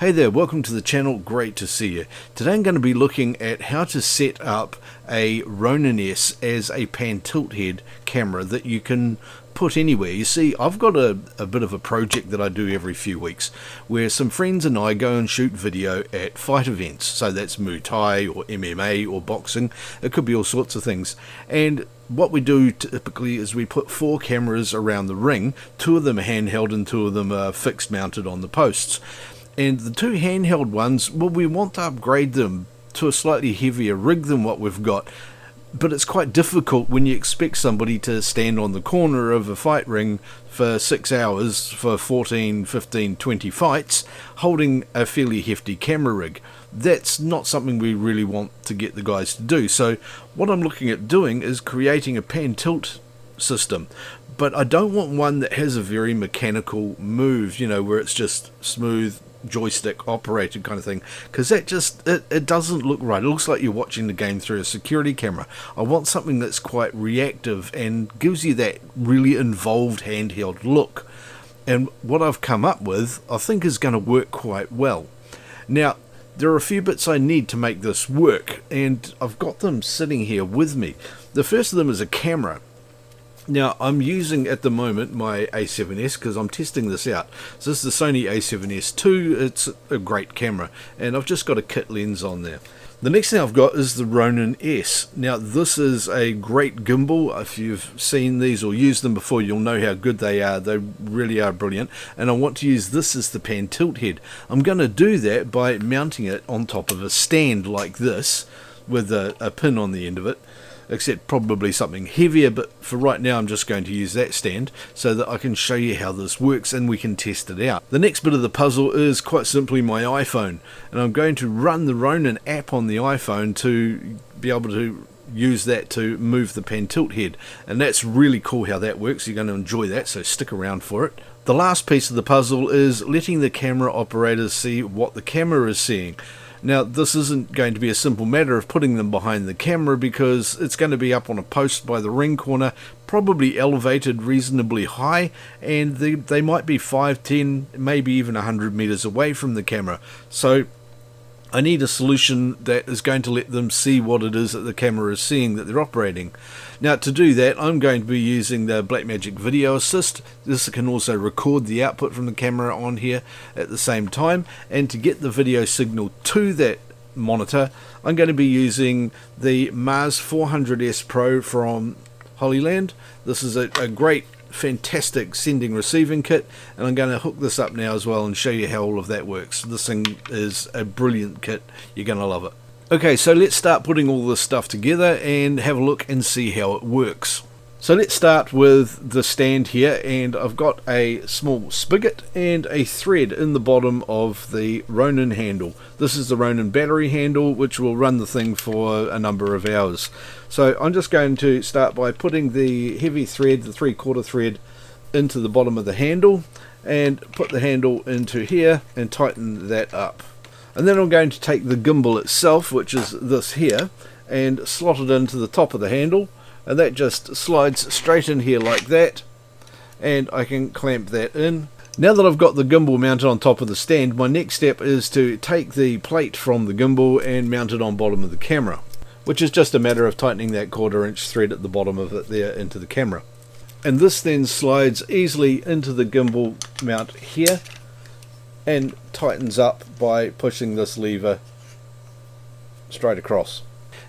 Hey there, welcome to the channel, great to see you. Today I'm going to be looking at how to set up a Ronin S as a pan tilt head camera that you can put anywhere. You see, I've got a bit of a project that I do every few weeks where some friends and I go and shoot video at fight events. So that's Muay Thai or MMA or boxing, it could be all sorts of things. And what we do typically is we put 4 cameras around the ring, 2 of them are handheld and 2 of them are fixed mounted on the posts. And the 2 handheld ones, well, we want to upgrade them to a slightly heavier rig than what we've got, but it's quite difficult when you expect somebody to stand on the corner of a fight ring for 6 hours for 14, 15, 20 fights holding a fairly hefty camera rig. That's not something we really want to get the guys to do. So what I'm looking at doing is creating a pan tilt system, but I don't want one that has a very mechanical move, you know, where it's just smooth joystick operated kind of thing, because that just it doesn't look right. It looks like you're watching the game through a security camera. I want something that's quite reactive and gives you that really involved handheld look, and what I've come up with I think is going to work quite well. Now there are a few bits I need to make this work, and I've got them sitting here with me. The first of them is a camera. Now I'm using at the moment my A7S because I'm testing this out. So this is the Sony A7S II. It's a great camera and I've just got a kit lens on there. The next thing I've got is the Ronin S. Now this is a great gimbal. If you've seen these or used them before, you'll know how good they are. They really are brilliant, and I want to use this as the pan tilt head. I'm going to do that by mounting it on top of a stand like this with a pin on the end of it, except probably something heavier, but for right now I'm just going to use that stand so that I can show you how this works and we can test it out. The next bit of the puzzle is quite simply my iPhone, and I'm going to run the Ronin app on the iPhone to be able to use that to move the pan tilt head, and that's really cool how that works. You're going to enjoy that, so stick around for it. The last piece of the puzzle is letting the camera operators see what the camera is seeing. Now this isn't going to be a simple matter of putting them behind the camera, because it's going to be up on a post by the ring corner, probably elevated reasonably high, and they might be 5, 10, maybe even 100 meters away from the camera. So I need a solution that is going to let them see what it is that the camera is seeing that they're operating. Now to do that I'm going to be using the Blackmagic Video Assist. This can also record the output from the camera on here at the same time, and to get the video signal to that monitor I'm going to be using the MARS 400S Pro from Hollyland. This is a great fantastic sending receiving kit, and I'm going to hook this up now as well and show you how all of that works. This thing is a brilliant kit, you're going to love it. Okay, so let's start putting all this stuff together and have a look and see how it works. So let's start with the stand here, and I've got a small spigot and a thread in the bottom of the Ronin handle. This is the Ronin battery handle, which will run the thing for a number of hours. So I'm just going to start by putting the heavy thread, the 3/4 thread, into the bottom of the handle, and put the handle into here and tighten that up. And then I'm going to take the gimbal itself, which is this here, and slot it into the top of the handle, and that just slides straight in here like that, and I can clamp that in. Now that I've got the gimbal mounted on top of the stand, my next step is to take the plate from the gimbal and mount it on bottom of the camera, which is just a matter of tightening that 1/4 inch thread at the bottom of it there into the camera. And this then slides easily into the gimbal mount here and tightens up by pushing this lever straight across.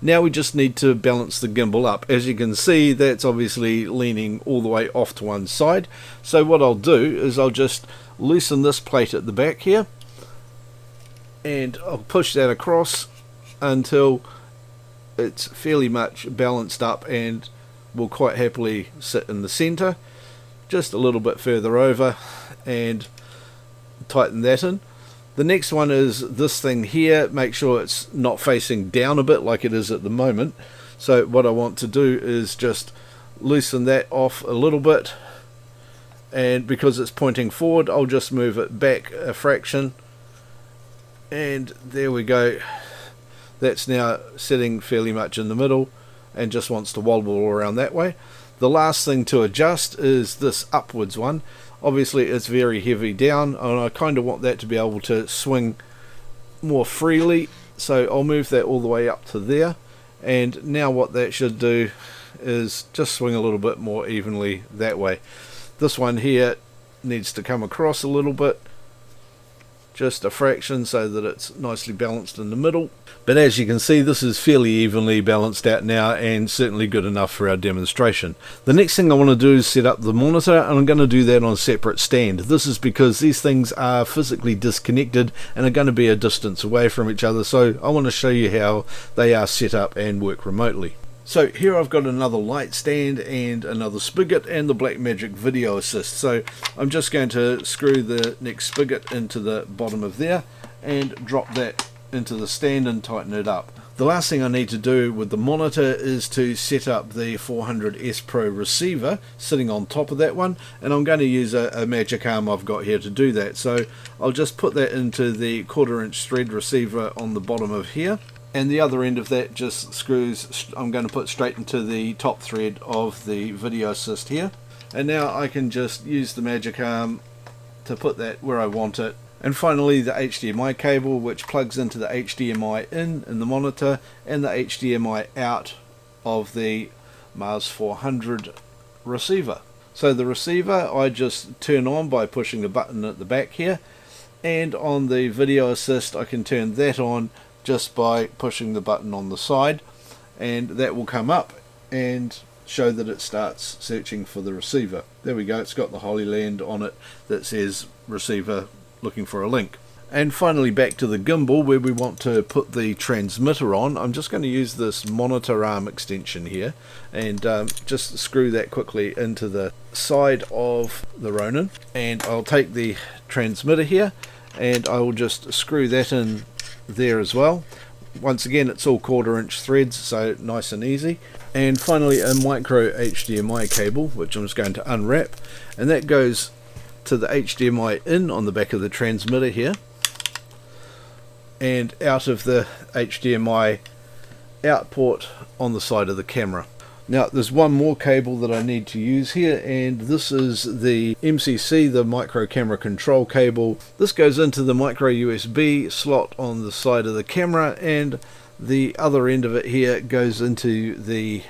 Now we just need to balance the gimbal up. As you can see, that's obviously leaning all the way off to one side. So what I'll do is I'll just loosen this plate at the back here, and I'll push that across until it's fairly much balanced up and will quite happily sit in the center. Just a little bit further over and tighten that in. The next one is this thing here. Make sure it's not facing down a bit like it is at the moment. So what I want to do is just loosen that off a little bit, and because it's pointing forward I'll just move it back a fraction, and there we go. That's now sitting fairly much in the middle and just wants to wobble around that way. The last thing to adjust is this upwards one. Obviously it's very heavy down, and I kind of want that to be able to swing more freely, so I'll move that all the way up to there. And now what that should do is just swing a little bit more evenly that way. This one here needs to come across a little bit, just a fraction, so that it's nicely balanced in the middle. But as you can see, this is fairly evenly balanced out now, and certainly good enough for our demonstration. The next thing I want to do is set up the monitor, and I'm going to do that on a separate stand. This is because these things are physically disconnected and are going to be a distance away from each other, so I want to show you how they are set up and work remotely. So here I've got another light stand and another spigot and the Blackmagic Video Assist. So I'm just going to screw the next spigot into the bottom of there and drop that into the stand and tighten it up. The last thing I need to do with the monitor is to set up the 400S Pro receiver sitting on top of that one, and I'm going to use a magic arm I've got here to do that. So I'll just put that into the 1/4" thread receiver on the bottom of here, and the other end of that just screws, I'm going to put straight into the top thread of the Video Assist here. And now I can just use the magic arm to put that where I want it. And finally the HDMI cable, which plugs into the HDMI in the monitor and the HDMI out of the Mars 400 receiver. So the receiver I just turn on by pushing the button at the back here, and on the Video Assist I can turn that on just by pushing the button on the side, and that will come up and show that it starts searching for the receiver. There we go, it's got the Hollyland on it that says receiver looking for a link. And finally back to the gimbal where we want to put the transmitter on. I'm just going to use this monitor arm extension here and just screw that quickly into the side of the Ronin, and I'll take the transmitter here and I will just screw that in there as well. Once again, it's all 1/4" threads, so nice and easy. And finally a micro HDMI cable, which I'm just going to unwrap, and that goes to the HDMI in on the back of the transmitter here, and out of the HDMI out port on the side of the camera. Now there's one more cable that I need to use here, and this is the MCC, the micro camera control cable. This goes into the micro USB slot on the side of the camera, and the other end of it here goes into the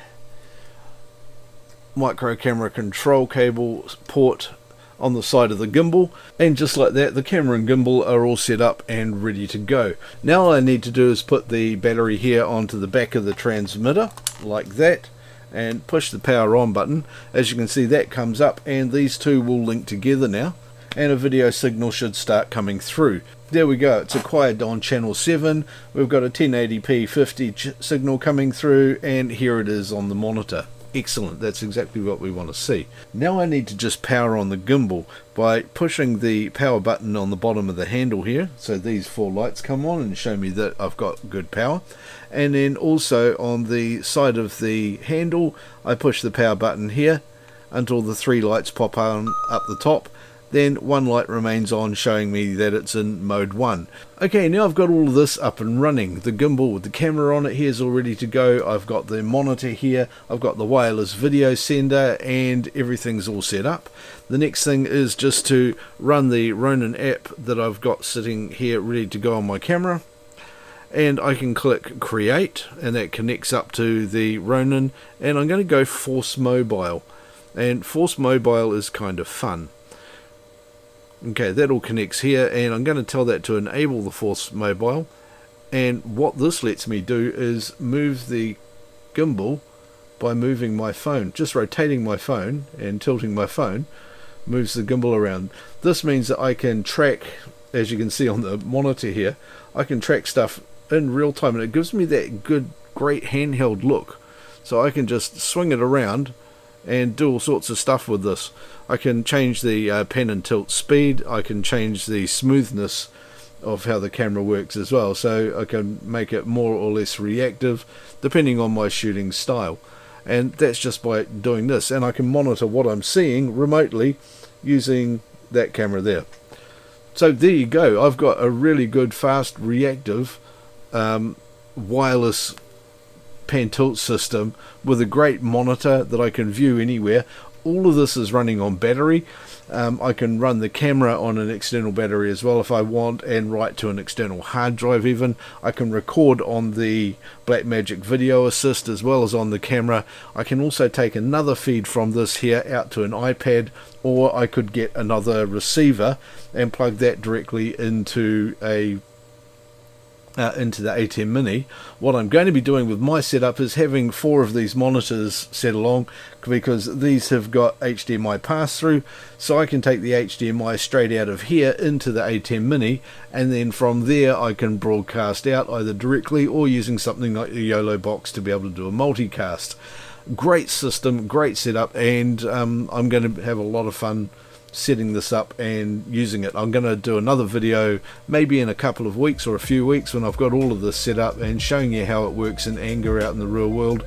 micro camera control cable port on the side of the gimbal. And just like that, the camera and gimbal are all set up and ready to go. Now all I need to do is put the battery here onto the back of the transmitter like that, and push the power on button. As you can see, that comes up and these two will link together now, and a video signal should start coming through. There we go, it's acquired on channel 7. We've got a 1080p 50 signal coming through, and here it is on the monitor. Excellent, that's exactly what we want to see. Now I need to just power on the gimbal by pushing the power button on the bottom of the handle here, so these 4 lights come on and show me that I've got good power. And then also on the side of the handle I push the power button here until the 3 lights pop on up the top. Then 1 light remains on, showing me that it's in mode 1. Okay, now I've got all of this up and running. The gimbal with the camera on it here is all ready to go. I've got the monitor here, I've got the wireless video sender, and everything's all set up. The next thing is just to run the Ronin app that I've got sitting here ready to go on my camera. And I can click create, and that connects up to the Ronin, and I'm going to go Force Mobile. And Force Mobile is kind of fun. Okay, that all connects here, and I'm going to tell that to enable the Force Mobile. And what this lets me do is move the gimbal by moving my phone. Just rotating my phone and tilting my phone moves the gimbal around. This means that I can track, as you can see on the monitor here, I can track stuff in real time, and it gives me that great handheld look. So I can just swing it around and do all sorts of stuff with this. I can change the pan and tilt speed, I can change the smoothness of how the camera works as well, so I can make it more or less reactive depending on my shooting style. And that's just by doing this, and I can monitor what I'm seeing remotely using that camera there. So there you go, I've got a really good fast reactive wireless pan tilt system with a great monitor that I can view anywhere. all of this is running on battery. I can run the camera on an external battery as well if I want, and write to an external hard drive even. I can record on the Blackmagic Video Assist as well as on the camera. I can also take another feed from this here out to an iPad, or I could get another receiver and plug that directly into the A10 Mini. What I'm going to be doing with my setup is having 4 of these monitors set along, because these have got HDMI pass-through, so I can take the HDMI straight out of here into the A10 Mini, and then from there I can broadcast out either directly or using something like the YOLO box to be able to do a multicast. Great system, great setup, and I'm going to have a lot of fun setting this up and using it. I'm going to do another video maybe in a couple of weeks or a few weeks when I've got all of this set up and showing you how it works in anger out in the real world.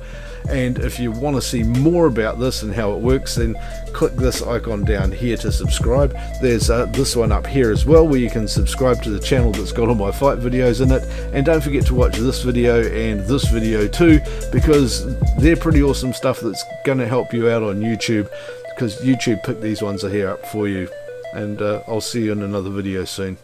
And if you want to see more about this and how it works, then click this icon down here to subscribe. There's this one up here as well where you can subscribe to the channel that's got all my fight videos in it. And don't forget to watch this video and this video too, because they're pretty awesome stuff that's going to help you out on YouTube, because YouTube picked these ones here up for you. And I'll see you in another video soon.